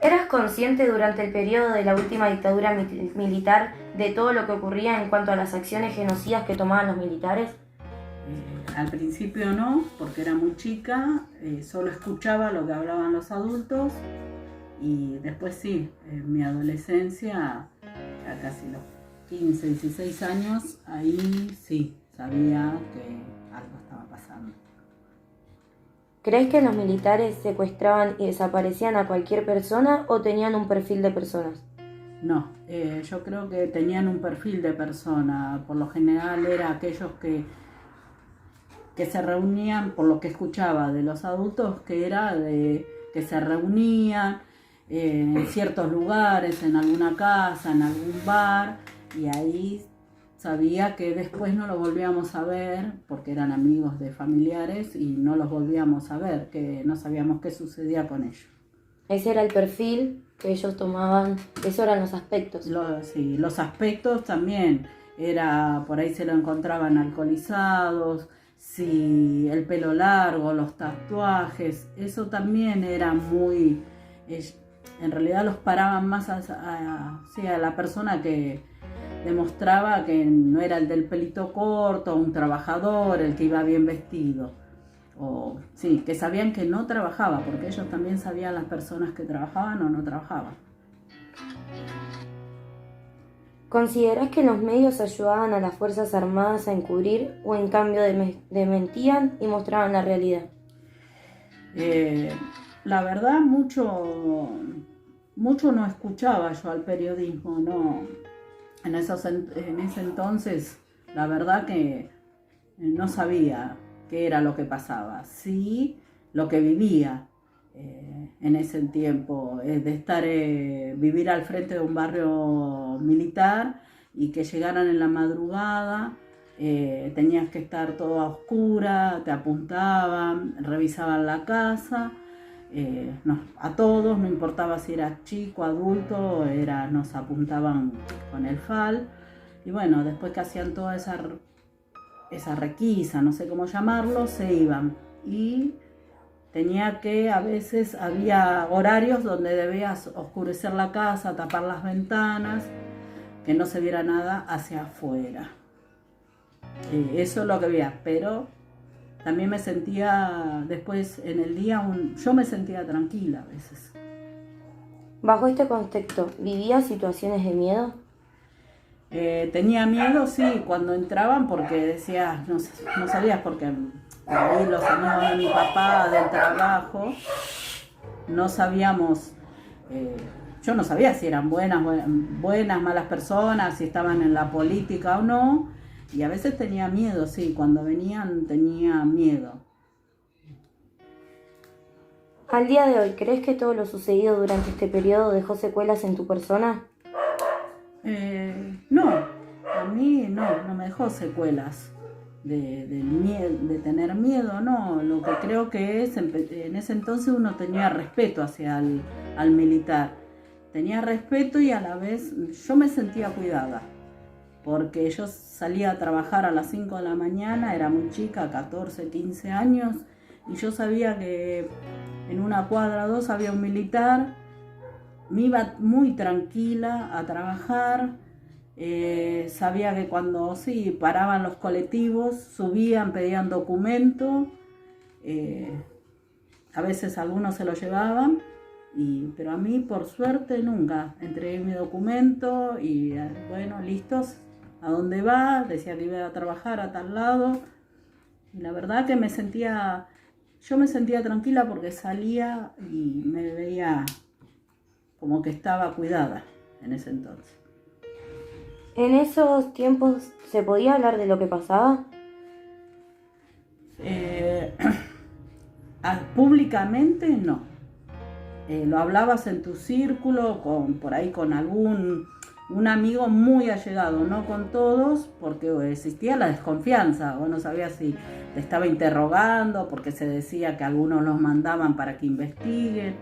¿Eras consciente durante el periodo de la última dictadura militar de todo lo que ocurría en cuanto a las acciones genocidas que tomaban los militares? Al principio no, porque era muy chica, solo escuchaba lo que hablaban los adultos y después sí, en mi adolescencia, a casi los 15, 16 años, ahí sí, sabía que algo estaba pasando. ¿Crees que los militares secuestraban y desaparecían a cualquier persona o tenían un perfil de personas? No, yo creo que tenían un perfil de persona, por lo general era aquellos que se reunían, por lo que escuchaba de los adultos, que era de que se reunían en ciertos lugares, en alguna casa, en algún bar, y ahí sabía que después no los volvíamos a ver, porque eran amigos de familiares, y no los volvíamos a ver, que no sabíamos qué sucedía con ellos. Ese era el perfil que ellos tomaban, esos eran los aspectos. Sí, los aspectos también, era por ahí se lo encontraban alcoholizados, sí, el pelo largo, los tatuajes, eso también era muy, en realidad los paraban más a la persona que demostraba que no era el del pelito corto, un trabajador, el que iba bien vestido. O sí, que sabían que no trabajaba, porque ellos también sabían las personas que trabajaban o no trabajaban. ¿Considerás que los medios ayudaban a las Fuerzas Armadas a encubrir o en cambio mentían y mostraban la realidad? La verdad, mucho no escuchaba yo al periodismo, no. En ese entonces, la verdad que no sabía qué era lo que pasaba, sí lo que vivía en ese tiempo, de estar, vivir al frente de un barrio militar y que llegaran en la madrugada, tenías que estar toda a oscura, te apuntaban, revisaban la casa, a todos, no importaba si era chico, adulto, nos apuntaban con el FAL, y bueno, después que hacían toda esa requisa, no sé cómo llamarlo, se iban. Y tenía que, a veces había horarios donde debías oscurecer la casa, tapar las ventanas, que no se viera nada hacia afuera. Eso es lo que veía, pero también me sentía, después en el día, yo me sentía tranquila a veces. Bajo este contexto, ¿vivías situaciones de miedo? Tenía miedo, sí, cuando entraban, porque decías, no sabías, porque ahí los amigos de mi papá del trabajo, no sabíamos, yo no sabía si eran buenas, malas personas, si estaban en la política o no, y a veces tenía miedo, sí, cuando venían tenía miedo. Al día de hoy, ¿crees que todo lo sucedido durante este periodo dejó secuelas en tu persona? No, a mí no me dejó secuelas de tener miedo, no. Lo que creo que es, en ese entonces uno tenía respeto hacia al militar. Tenía respeto y a la vez yo me sentía cuidada, porque yo salía a trabajar a las 5 de la mañana, era muy chica, 14, 15 años, y yo sabía que en una cuadra o dos había un militar. Me iba muy tranquila a trabajar, sabía que cuando sí paraban los colectivos, subían, pedían documento, a veces algunos se lo llevaban, pero a mí por suerte nunca. Entregué mi documento y bueno, listos, ¿a dónde va? Decía que iba a trabajar a tal lado, y la verdad que yo me sentía tranquila porque salía y me veía como que estaba cuidada en ese entonces. ¿En esos tiempos se podía hablar de lo que pasaba? Públicamente no. Lo hablabas en tu círculo, por ahí con un amigo muy allegado, no con todos, porque existía la desconfianza. Vos no sabías si te estaba interrogando, porque se decía que algunos los mandaban para que investiguen.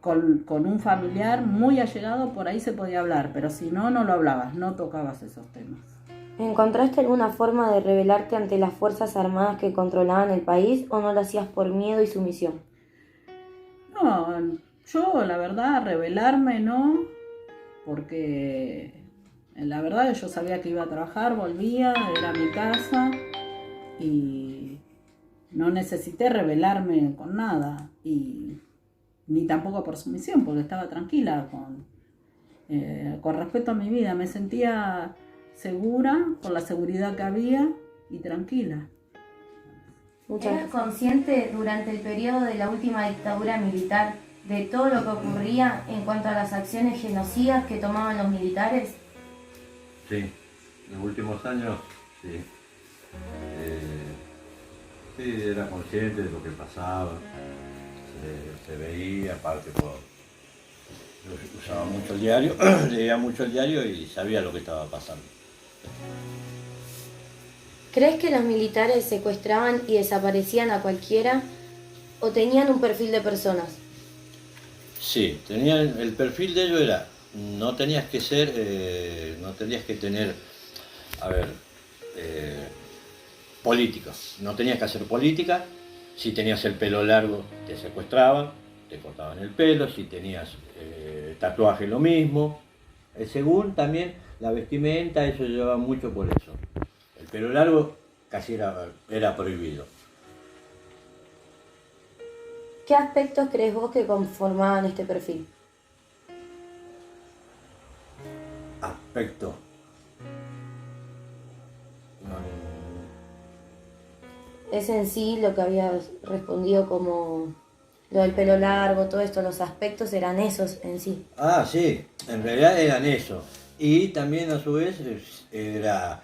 Con un familiar muy allegado por ahí se podía hablar, pero si no, no lo hablabas, no tocabas esos temas. ¿Encontraste alguna forma de rebelarte ante las Fuerzas Armadas que controlaban el país o no lo hacías por miedo y sumisión? No, yo la verdad rebelarme no, porque la verdad yo sabía que iba a trabajar, volvía, era mi casa y no necesité rebelarme con nada y ni tampoco por sumisión, porque estaba tranquila con respecto a mi vida, me sentía segura por la seguridad que había y tranquila. ¿Eras consciente durante el periodo de la última dictadura militar de todo lo que ocurría en cuanto a las acciones genocidas que tomaban los militares? Sí, en los últimos años, sí. Sí, era consciente de lo que pasaba, se veía, aparte yo usaba mucho el diario, leía mucho el diario y sabía lo que estaba pasando. ¿Crees que los militares secuestraban y desaparecían a cualquiera o tenían un perfil de personas? Sí, tenían, el perfil de ellos era, no tenías que ser, no tenías que tener, a ver, política, no tenías que hacer política, si tenías el pelo largo te secuestraban, te cortaban el pelo, si tenías tatuaje lo mismo, según también la vestimenta, eso llevaba mucho por eso. El pelo largo casi era prohibido. ¿Qué aspectos crees vos que conformaban este perfil? Aspecto. Es en sí lo que habías respondido como lo del pelo largo, todo esto, los aspectos eran esos en sí. Ah, sí, en realidad eran eso. Y también a su vez era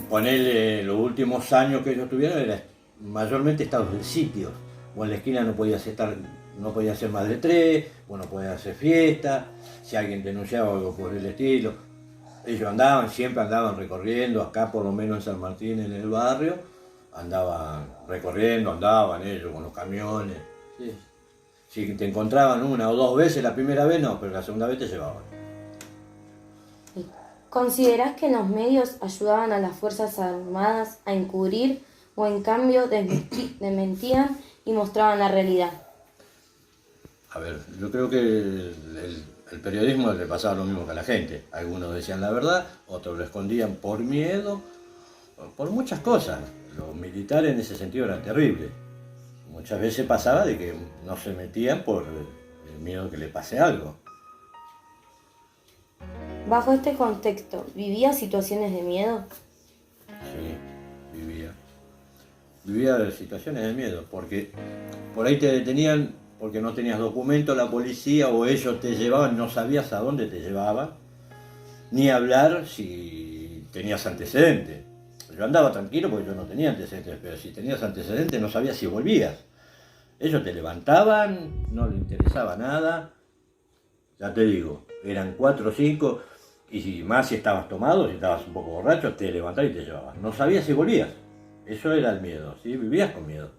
ponerle los últimos años que ellos tuvieron, era mayormente estados de sitio. Vos en la esquina no podías estar, no podías ser más de tres, vos no podías hacer fiesta, si alguien denunciaba algo por el estilo. Ellos andaban, siempre andaban recorriendo, acá por lo menos en San Martín, en el barrio, andaban recorriendo, andaban ellos con los camiones. Sí. Si te encontraban una o dos veces, la primera vez no, pero la segunda vez te llevaban. ¿Considerás que los medios ayudaban a las Fuerzas Armadas a encubrir o en cambio desmentían y mostraban la realidad? A ver, yo creo que el periodismo le pasaba lo mismo que a la gente. Algunos decían la verdad, otros lo escondían por miedo, por muchas cosas. Los militares en ese sentido eran terribles. Muchas veces pasaba de que no se metían por el miedo que le pase algo. Bajo este contexto, ¿vivías situaciones de miedo? Sí, vivía. Vivía situaciones de miedo, porque por ahí te detenían porque no tenías documento, la policía o ellos te llevaban, no sabías a dónde te llevaban, ni hablar si tenías antecedentes. Yo andaba tranquilo porque yo no tenía antecedentes, pero si tenías antecedentes no sabías si volvías. Ellos te levantaban, no les interesaba nada, ya te digo, eran 4 o 5, y más si estabas tomado, si estabas un poco borracho, te levantaban y te llevaban. No sabías si volvías. Eso era el miedo, ¿sí? Vivías con miedo.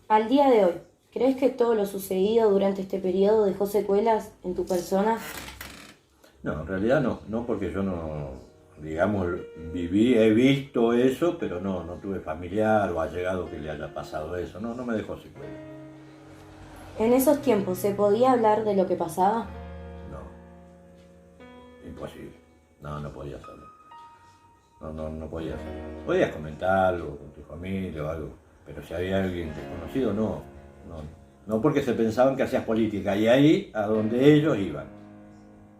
Al día de hoy, ¿crees que todo lo sucedido durante este periodo dejó secuelas en tu persona? No, en realidad no porque yo no, digamos, he visto eso, pero no tuve familiar o allegado que le haya pasado eso, no me dejó secuelas. ¿En esos tiempos se podía hablar de lo que pasaba? No, imposible, no podías hablar, no podías hablar. Podías comentarlo con tu familia o algo, pero si había alguien desconocido, no porque se pensaban que hacías política, y ahí a donde ellos iban.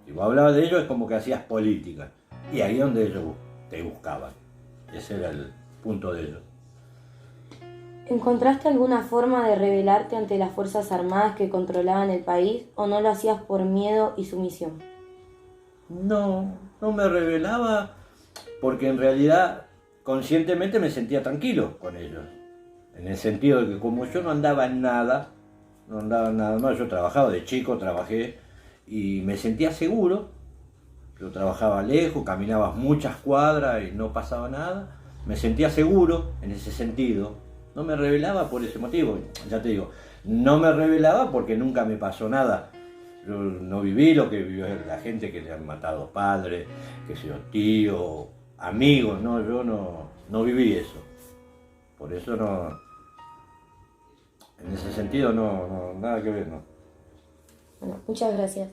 Si vos hablabas de ellos es como que hacías política, y ahí es donde ellos te buscaban. Ese era el punto de ellos. ¿Encontraste alguna forma de rebelarte ante las Fuerzas Armadas que controlaban el país o no lo hacías por miedo y sumisión? No me rebelaba porque en realidad conscientemente me sentía tranquilo con ellos. En el sentido de que como yo no andaba en nada más, yo trabajaba de chico, trabajé y me sentía seguro. Yo trabajaba lejos, caminaba muchas cuadras y no pasaba nada. Me sentía seguro en ese sentido. No me rebelaba por ese motivo, ya te digo. No me rebelaba porque nunca me pasó nada. Yo no viví lo que vivió la gente que le han matado padres, que sea tío, amigos, yo no viví eso. Por eso En ese sentido no, nada que ver, no. Bueno, muchas gracias.